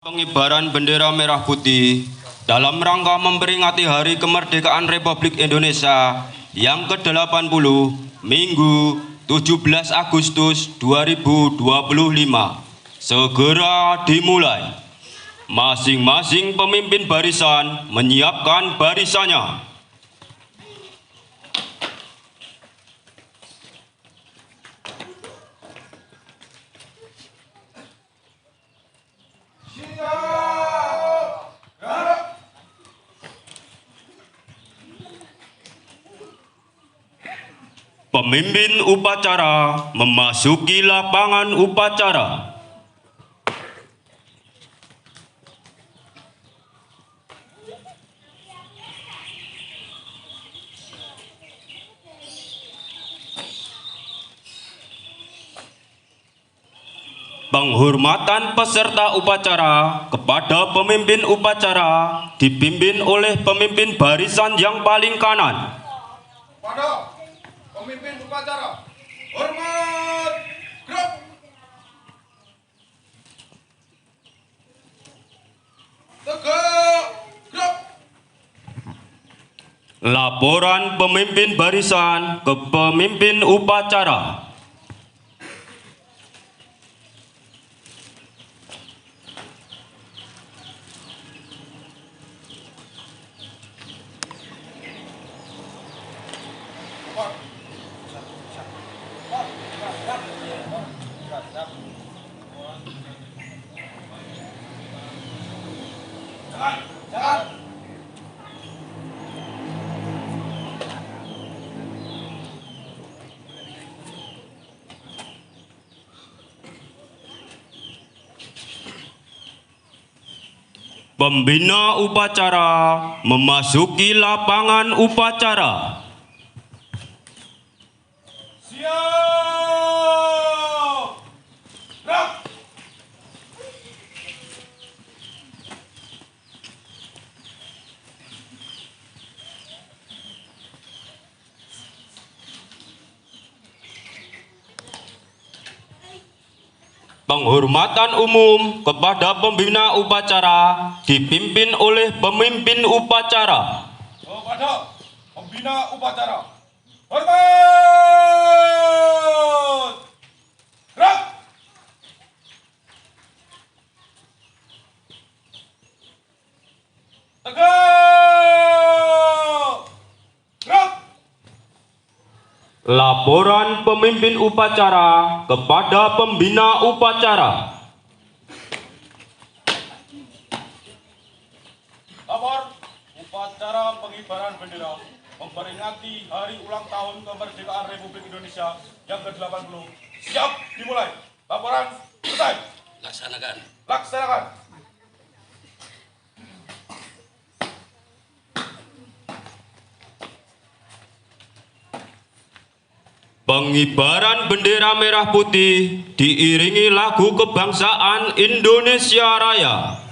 Pengibaran bendera merah putih dalam rangka memperingati Hari Kemerdekaan Republik Indonesia yang ke-80 Minggu 17 Agustus 2025 segera dimulai. Masing-masing pemimpin barisan menyiapkan barisannya. Pemimpin upacara memasuki lapangan upacara. Penghormatan peserta upacara kepada pemimpin upacara dipimpin oleh pemimpin barisan yang paling kanan. Pada pemimpin upacara, hormat, gerak. Tegak, gerak. Laporan pemimpin barisan ke pemimpin upacara. Pembina upacara memasuki lapangan upacara. Siap, gerak. Penghormatan umum kepada pembina upacara dipimpin oleh pemimpin upacara. Kepada pembina upacara, hormat, gerak. Tegak, gerak. Laporan pemimpin upacara kepada pembina upacara. Lapor upacara pengibaran bendera memperingati Hari Ulang Tahun Kemerdekaan Republik Indonesia yang ke-80. Siap, dimulai. Laporan selesai. Laksanakan. Laksanakan. Pengibaran bendera merah putih diiringi lagu kebangsaan Indonesia Raya.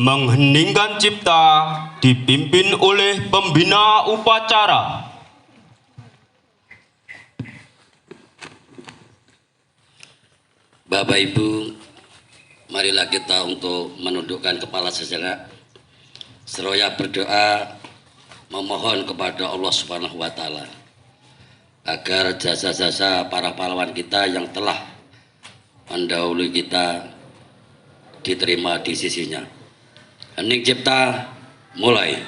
mengheningkan cipta dipimpin oleh pembina upacara. Bapak Ibu, marilah kita untuk menundukkan kepala sejenak, seraya berdoa memohon kepada Allah Subhanahu wa Ta'ala agar jasa-jasa para pahlawan kita yang telah mendahului kita diterima di sisinya. Hening cipta, mulai.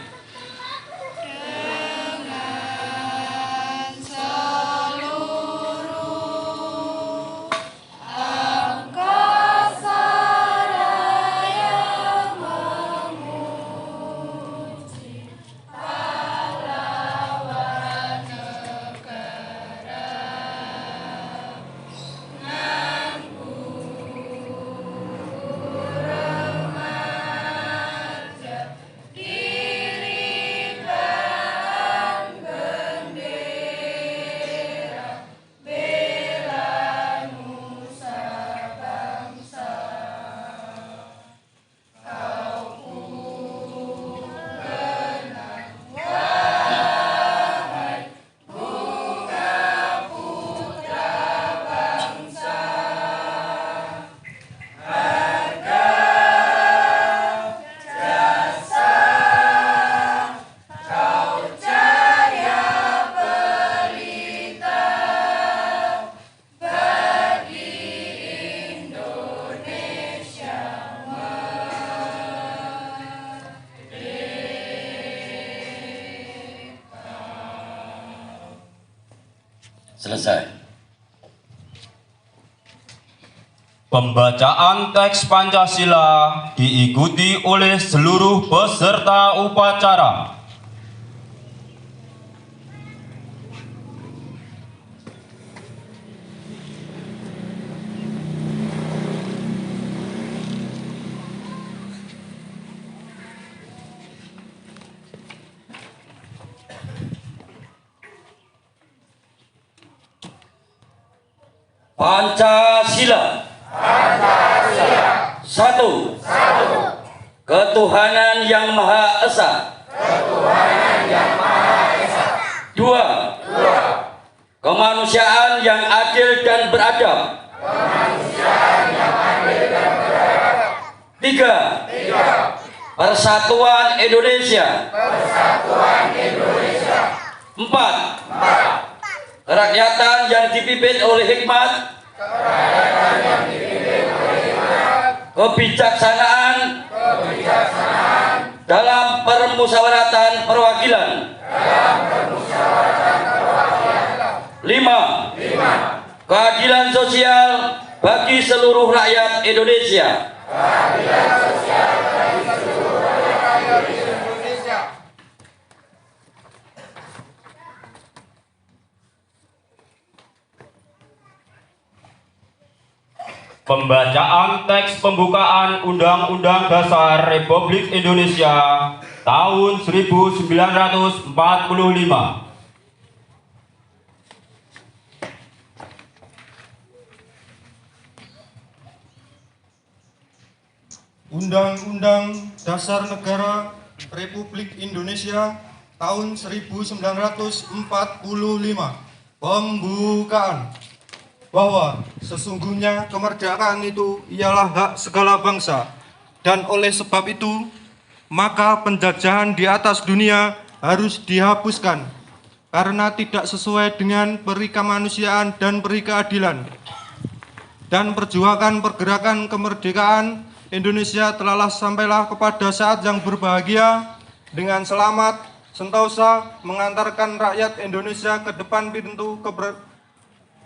Selesai. Pembacaan teks Pancasila diikuti oleh seluruh peserta upacara. Pancasila. Satu. Ketuhanan yang Maha Esa. Dua. Kemanusiaan yang adil dan beradab. Tiga. Persatuan Indonesia. Empat. Kerakyatan yang dipimpin oleh hikmat, kebijaksanaan dalam permusyawaratan perwakilan. Lima. Keadilan sosial bagi seluruh rakyat Indonesia. Pembacaan teks pembukaan Undang-Undang Dasar Republik Indonesia tahun 1945. Undang-Undang Dasar Negara Republik Indonesia tahun 1945. Pembukaan. Bahwa sesungguhnya kemerdekaan itu ialah hak segala bangsa, dan oleh sebab itu maka penjajahan di atas dunia harus dihapuskan karena tidak sesuai dengan peri kemanusiaan dan peri keadilan. Dan perjuangan pergerakan kemerdekaan Indonesia telah sampailah kepada saat yang berbahagia dengan selamat sentosa mengantarkan rakyat Indonesia ke depan pintu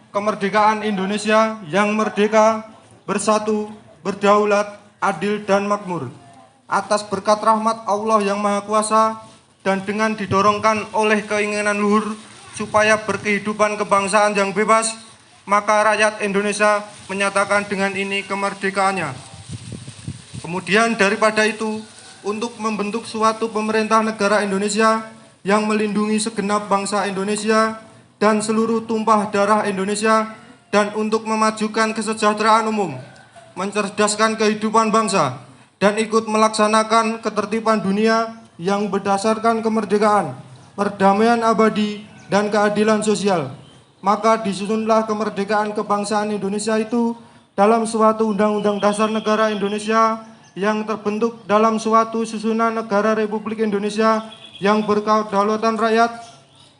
kemerdekaan Indonesia yang merdeka, bersatu, berdaulat, adil dan makmur. Atas berkat rahmat Allah yang Maha Kuasa dan dengan didorongkan oleh keinginan luhur supaya berkehidupan kebangsaan yang bebas, maka rakyat Indonesia menyatakan dengan ini kemerdekaannya. Kemudian daripada itu, untuk membentuk suatu pemerintah negara Indonesia yang melindungi segenap bangsa Indonesia dan seluruh tumpah darah Indonesia, dan untuk memajukan kesejahteraan umum, mencerdaskan kehidupan bangsa, dan ikut melaksanakan ketertiban dunia yang berdasarkan kemerdekaan, perdamaian abadi, dan keadilan sosial. Maka disusunlah kemerdekaan kebangsaan Indonesia itu dalam suatu Undang-Undang Dasar Negara Indonesia yang terbentuk dalam suatu susunan negara Republik Indonesia yang berkedaulatan rakyat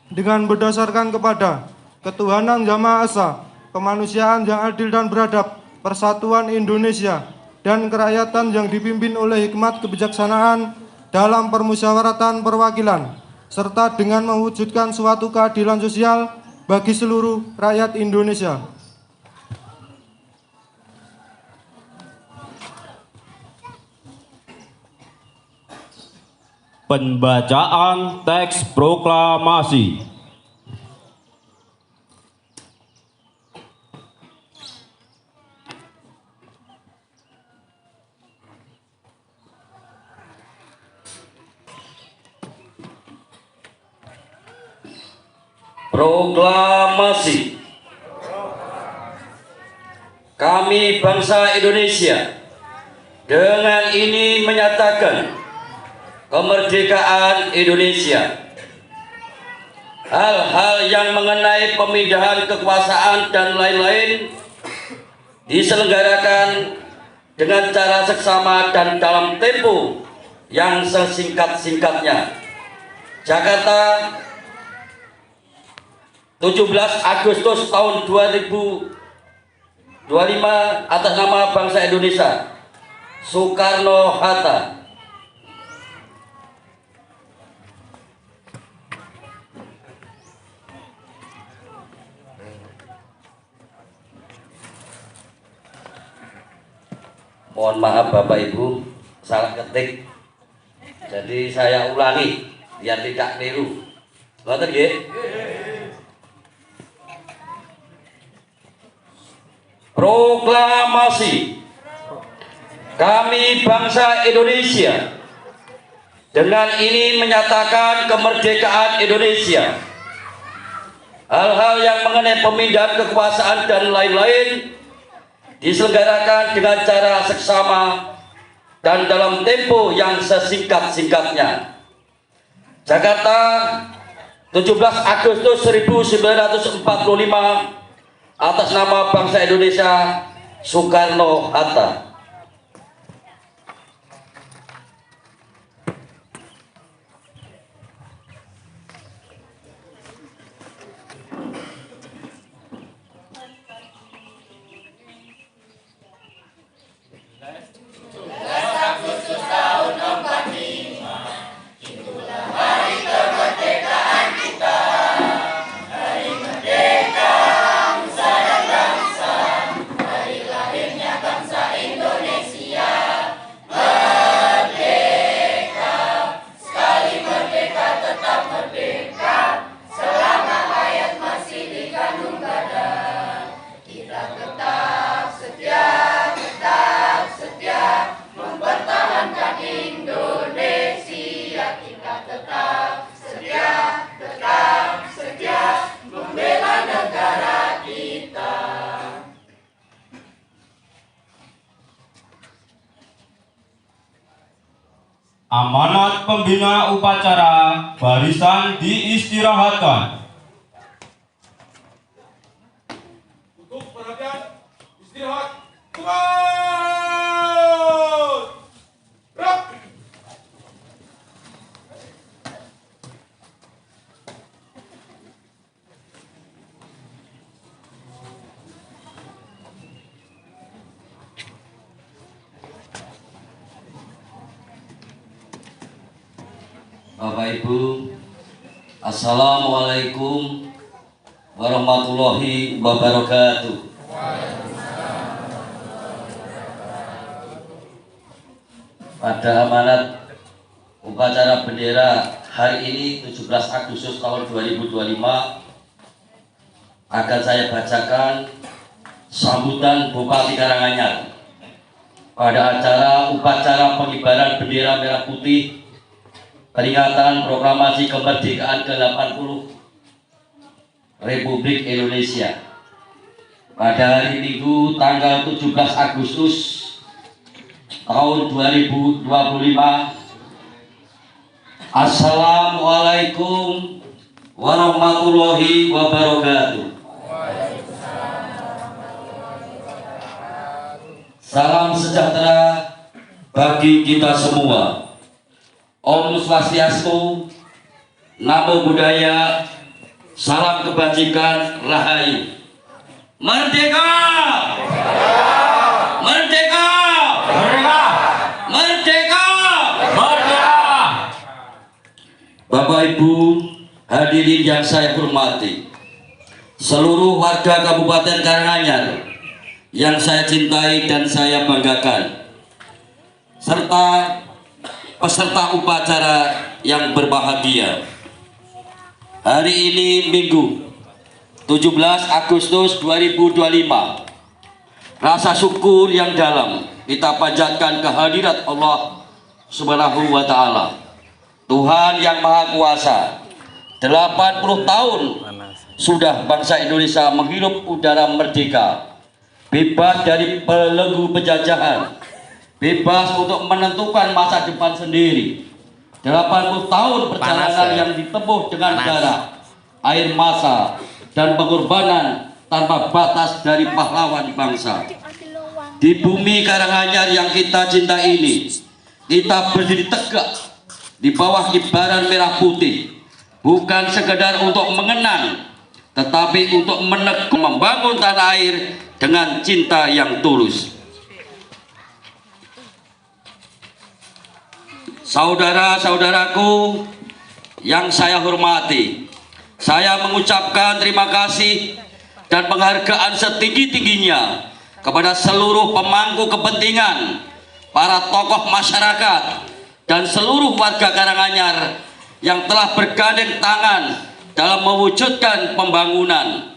dengan berdasarkan kepada ketuhanan Yang Maha Esa, kemanusiaan yang adil dan beradab, persatuan Indonesia, dan kerakyatan yang dipimpin oleh hikmat kebijaksanaan dalam permusyawaratan perwakilan, serta dengan mewujudkan suatu keadilan sosial bagi seluruh rakyat Indonesia. Pembacaan teks proklamasi. Proklamasi. Kami bangsa Indonesia dengan ini menyatakan kemerdekaan Indonesia. Hal-hal yang mengenai pemindahan kekuasaan dan lain-lain diselenggarakan dengan cara seksama dan dalam tempo yang sesingkat-singkatnya. Jakarta, 17 Agustus tahun 2025, atas nama bangsa Indonesia. Soekarno-Hatta. Mohon maaf Bapak Ibu, salah ketik. Jadi saya ulangi biar tidak keliru. Ngoten nggih? Proklamasi. Kami bangsa Indonesia dengan ini menyatakan kemerdekaan Indonesia. Hal-hal yang mengenai pemindahan kekuasaan dan lain-lain diselenggarakan dengan cara seksama dan dalam tempo yang sesingkat-singkatnya. Jakarta, 17 Agustus 1945, atas nama bangsa Indonesia, Soekarno-Hatta. Amanat pembina upacara, barisan diistirahatkan. Untuk perhatian, istirahat, turun! Gerak! Bapak Ibu, Assalamualaikum warahmatullahi wabarakatuh. Pada amanat upacara bendera hari ini 17 Agustus tahun 2025 akan saya bacakan sambutan Bupati Karanganyar pada acara upacara pengibaran bendera merah putih peringatan proklamasi kemerdekaan ke-80 Republik Indonesia pada hari Minggu tanggal 17 Agustus tahun 2025. Assalamualaikum warahmatullahi wabarakatuh. Salam sejahtera bagi kita semua. Om Swastiastu, Namo Buddhaya, salam kebajikan, rahayu. Merdeka! Merdeka! Merdeka! Merdeka! Merdeka! Bapak Ibu hadirin yang saya hormati, seluruh warga Kabupaten Karanganyar yang saya cintai dan saya banggakan, serta peserta upacara yang berbahagia. Hari ini Minggu 17 Agustus 2025, rasa syukur yang dalam kita panjatkan kehadirat Allah Subhanahu wa Ta'ala, Tuhan yang Maha Kuasa. 80 tahun sudah bangsa Indonesia menghirup udara merdeka, bebas dari belenggu penjajahan, bebas untuk menentukan masa depan sendiri. 80 tahun perjalanan yang ditempuh dengan darah, air mata, dan pengorbanan tanpa batas dari pahlawan bangsa. Di bumi Karanganyar yang kita cintai ini, kita berdiri tegak di bawah kibaran merah putih, bukan sekedar untuk mengenang, tetapi untuk membangun tanah air dengan cinta yang tulus. Saudara-saudaraku yang saya hormati, saya mengucapkan terima kasih dan penghargaan setinggi-tingginya kepada seluruh pemangku kepentingan, para tokoh masyarakat, dan seluruh warga Karanganyar yang telah bergandeng tangan dalam mewujudkan pembangunan.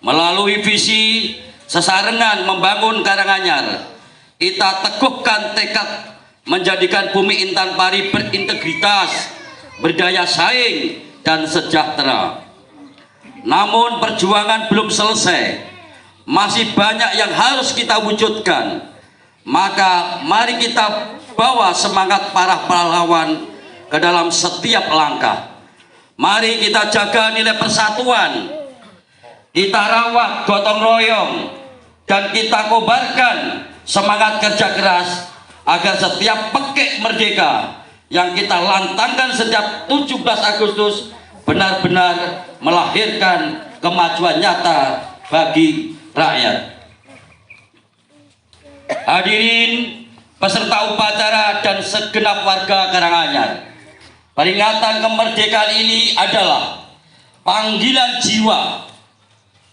Melalui visi sesarengan membangun Karanganyar, kita teguhkan tekad menjadikan bumi Intan Pari berintegritas, berdaya saing, dan sejahtera. Namun perjuangan belum selesai, masih banyak yang harus kita wujudkan. Maka mari kita bawa semangat para pahlawan ke dalam setiap langkah. Mari kita jaga nilai persatuan, kita rawat gotong royong, dan kita kobarkan semangat kerja keras agar setiap pekik merdeka yang kita lantangkan setiap 17 Agustus benar-benar melahirkan kemajuan nyata bagi rakyat. Hadirin peserta upacara dan segenap warga Karanganyar, peringatan kemerdekaan ini adalah panggilan jiwa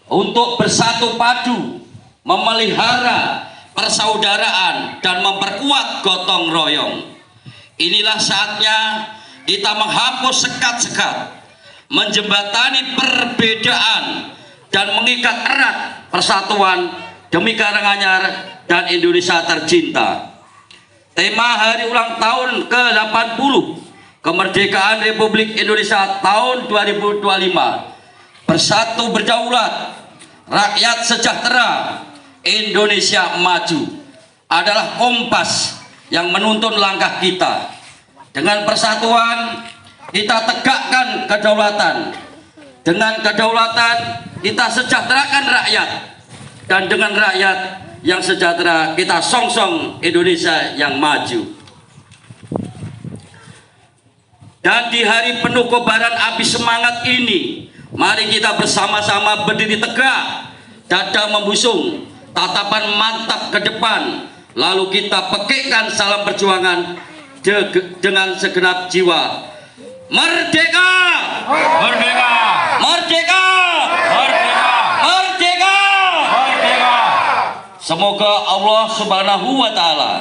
untuk bersatu padu, memelihara persaudaraan, dan memperkuat gotong royong. Inilah saatnya kita menghapus sekat-sekat, menjembatani perbedaan, dan mengikat erat persatuan demi Karanganyar dan Indonesia tercinta. Tema hari ulang tahun ke-80 kemerdekaan Republik Indonesia tahun 2025, bersatu berdaulat, rakyat sejahtera, Indonesia maju, adalah kompas yang menuntun langkah kita. Dengan persatuan kita tegakkan kedaulatan, dengan kedaulatan kita sejahterakan rakyat, dan dengan rakyat yang sejahtera kita songsong Indonesia yang maju. Dan di hari penuh kobaran api semangat ini, mari kita bersama-sama berdiri tegak, dada membusung, tatapan mantap ke depan, lalu kita pekikkan salam perjuangan dengan segenap jiwa. Merdeka! Merdeka! Merdeka! Merdeka! Merdeka! Merdeka! Semoga Allah Subhanahu wa Ta'ala,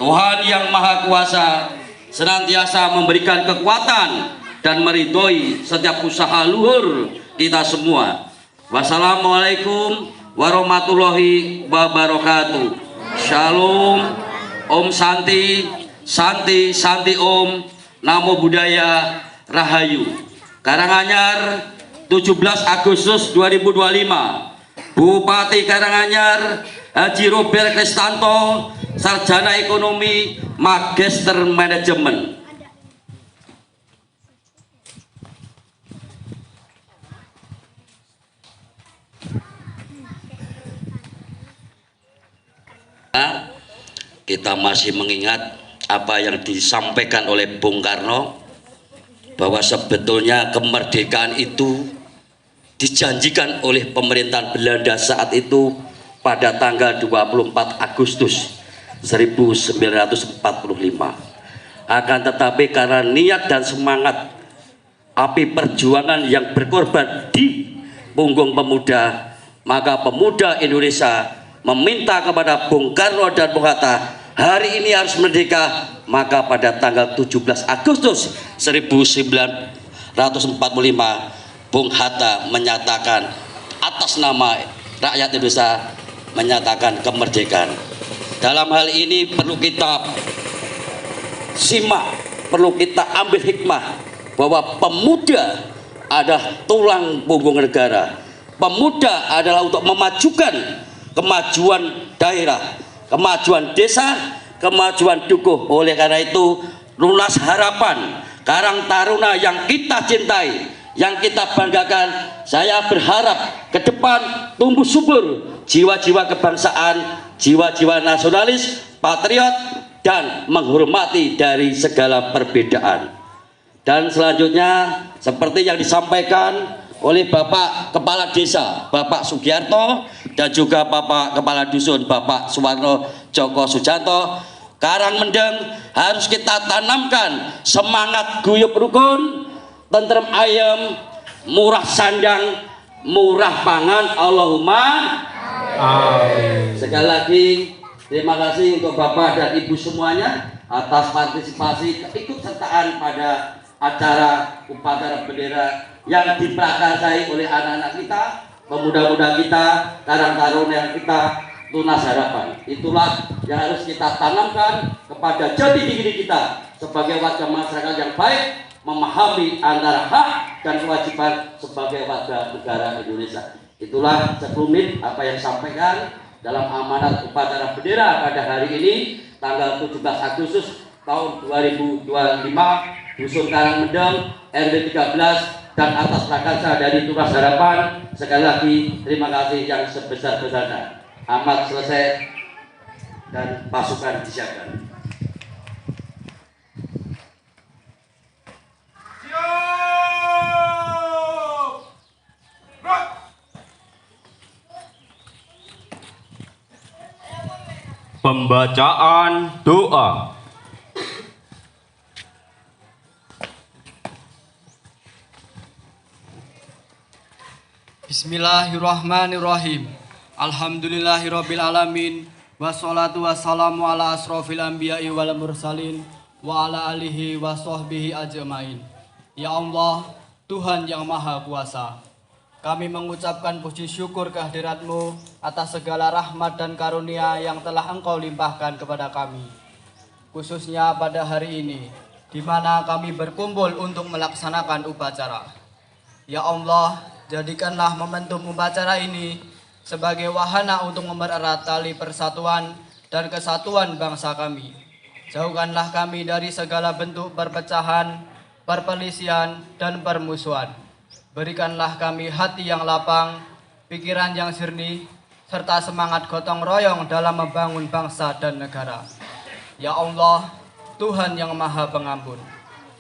Tuhan yang Maha Kuasa, senantiasa memberikan kekuatan dan meridhoi setiap usaha luhur kita semua. Wassalamualaikum warahmatullahi wabarakatuh. Shalom, Om Santi, Santi, Santi Om, Namo Buddhaya, Rahayu. Karanganyar, 17 Agustus 2025. Bupati Karanganyar Haji Robert Kristanto sarjana ekonomi, magister manajemen. Kita masih mengingat apa yang disampaikan oleh Bung Karno, bahwa sebetulnya kemerdekaan itu dijanjikan oleh pemerintahan Belanda saat itu pada tanggal 24 Agustus 1945. Akan tetapi karena niat dan semangat api perjuangan yang berkorban di punggung pemuda, maka pemuda Indonesia meminta kepada Bung Karno dan Bung Hatta hari ini harus merdeka. Maka pada tanggal 17 Agustus 1945 Bung Hatta menyatakan atas nama rakyat Indonesia menyatakan kemerdekaan. Dalam hal ini perlu kita simak, perlu kita ambil hikmah bahwa pemuda adalah tulang punggung negara. Pemuda adalah untuk memajukan kemajuan daerah, kemajuan desa, kemajuan dukuh. Oleh karena itu, Lunas Harapan, Karang Taruna yang kita cintai, yang kita banggakan, saya berharap ke depan tumbuh subur jiwa-jiwa kebangsaan, jiwa-jiwa nasionalis, patriot, dan menghormati dari segala perbedaan. Dan selanjutnya, seperti yang disampaikan oleh Bapak Kepala Desa Bapak Sugiarto dan juga Bapak Kepala Dusun Bapak Suwarno Joko Sujanto, Karang Mendeng harus kita tanamkan semangat guyup rukun, tentrem ayem, murah sandang, murah pangan. Allahumma amin. Sekali lagi terima kasih untuk Bapak dan Ibu semuanya atas partisipasi keikutsertaan pada acara upacara bendera yang diprakarsai oleh anak-anak kita, pemuda-pemuda kita, Karang Taruna yang kita, Lunas Harapan. Itulah yang harus kita tanamkan kepada jati diri kita sebagai warga masyarakat yang baik, memahami antara hak dan kewajiban sebagai warga negara Indonesia. Itulah sekelumit apa yang disampaikan dalam amanat upacara bendera pada hari ini tanggal 17 Agustus tahun 2025, Dusun Karang Mendeng, RW 13, dan atas prakarsa dari Lunas Harapan. Sekali lagi terima kasih yang sebesar-besarnya. Amat selesai dan pasukan disiapkan. Pembacaan doa. Bismillahirrahmanirrahim. Alhamdulillahirabbil alamin. Wassalatu wassalamu ala asrofil anbiya'i wal mursalin wa ala alihi wa sahbihi ajmain. Ya Allah, Tuhan yang Maha Kuasa, kami mengucapkan puji syukur kehadirat-Mu atas segala rahmat dan karunia yang telah Engkau limpahkan kepada kami. Khususnya pada hari ini, di mana kami berkumpul untuk melaksanakan upacara. Ya Allah, jadikanlah momentum upacara ini sebagai wahana untuk mempererat tali persatuan dan kesatuan bangsa kami. Jauhkanlah kami dari segala bentuk perpecahan, perselisihan, dan permusuhan. Berikanlah kami hati yang lapang, pikiran yang jernih, serta semangat gotong royong dalam membangun bangsa dan negara. Ya Allah, Tuhan yang Maha Pengampun,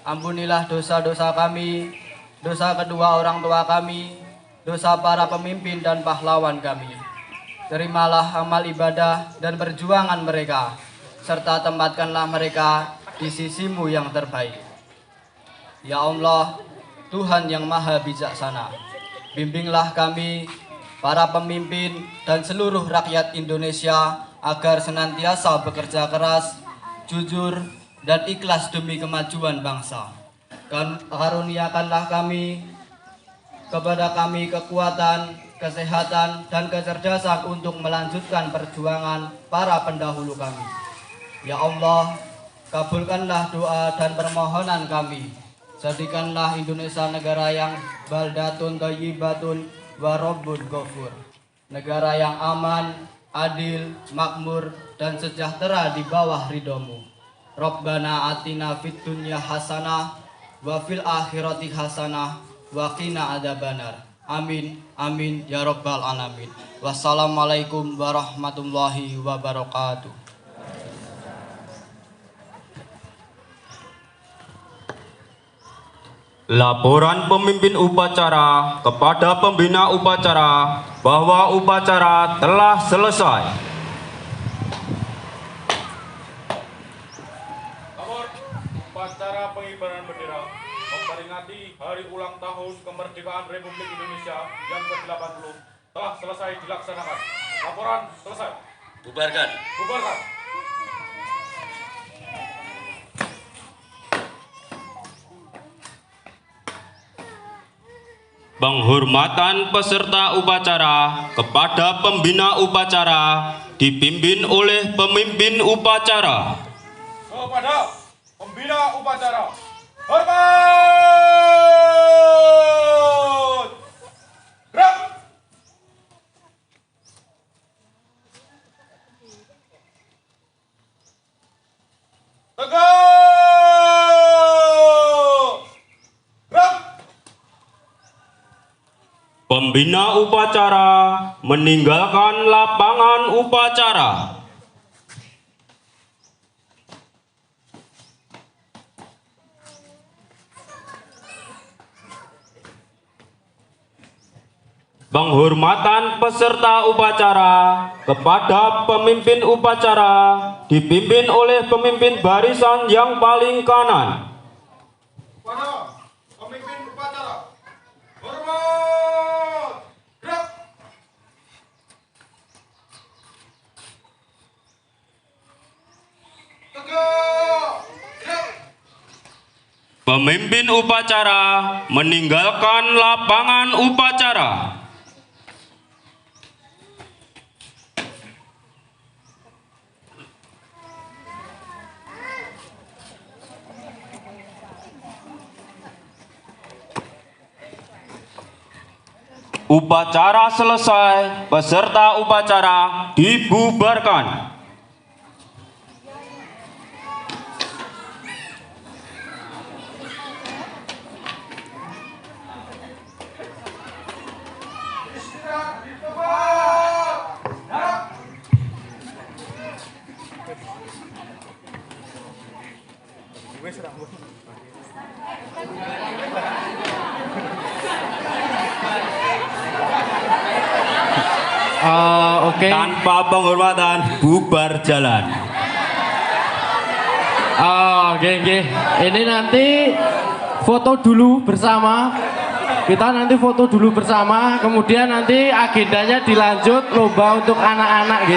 ampunilah dosa-dosa kami, dosa kedua orang tua kami, dosa para pemimpin dan pahlawan kami. Terimalah amal ibadah dan perjuangan mereka, serta tempatkanlah mereka di sisi-Mu yang terbaik. Ya Allah, Tuhan yang Maha Bijaksana, bimbinglah kami, para pemimpin dan seluruh rakyat Indonesia agar senantiasa bekerja keras, jujur, dan ikhlas demi kemajuan bangsa. Karuniakanlah kepada kami kekuatan, kesehatan, dan kecerdasan untuk melanjutkan perjuangan para pendahulu kami. Ya Allah, kabulkanlah doa dan permohonan kami. Jadikanlah Indonesia negara yang baldatun thayyibatun wa rabbun ghafur. Negara yang aman, adil, makmur, dan sejahtera di bawah ridhomu. Rabbana atina fid dunya hasanah wa fil akhirati hasanah wa qina adzabannar. Amin amin ya rabbal alamin. Wassalamualaikum warahmatullahi wabarakatuh. Laporan pemimpin upacara kepada pembina upacara bahwa upacara telah selesai. Lapor upacara pengibaran bendera memperingati hari ulang tahun kemerdekaan Republik Indonesia yang ke-80 telah selesai dilaksanakan. Laporan selesai. Bubarkan. Bubarkan. Penghormatan peserta upacara kepada pembina upacara dipimpin oleh pemimpin upacara. Kepada pembina upacara, hormat! Gerak! Tegak! Gerak! Pembina upacara meninggalkan lapangan upacara. Penghormatan peserta upacara kepada pemimpin upacara dipimpin oleh pemimpin barisan yang paling kanan. Pada pemimpin upacara, hormat! Gerak! Tegak! Gerak! Pemimpin upacara meninggalkan lapangan upacara. Upacara selesai, peserta upacara dibubarkan. Istirahat di tempat! Gerak! Oke. Tanpa penghormatan, bubar jalan. Oke. Ini nanti foto dulu bersama. Kita nanti foto dulu bersama. Kemudian nanti agendanya dilanjut lomba untuk anak-anak,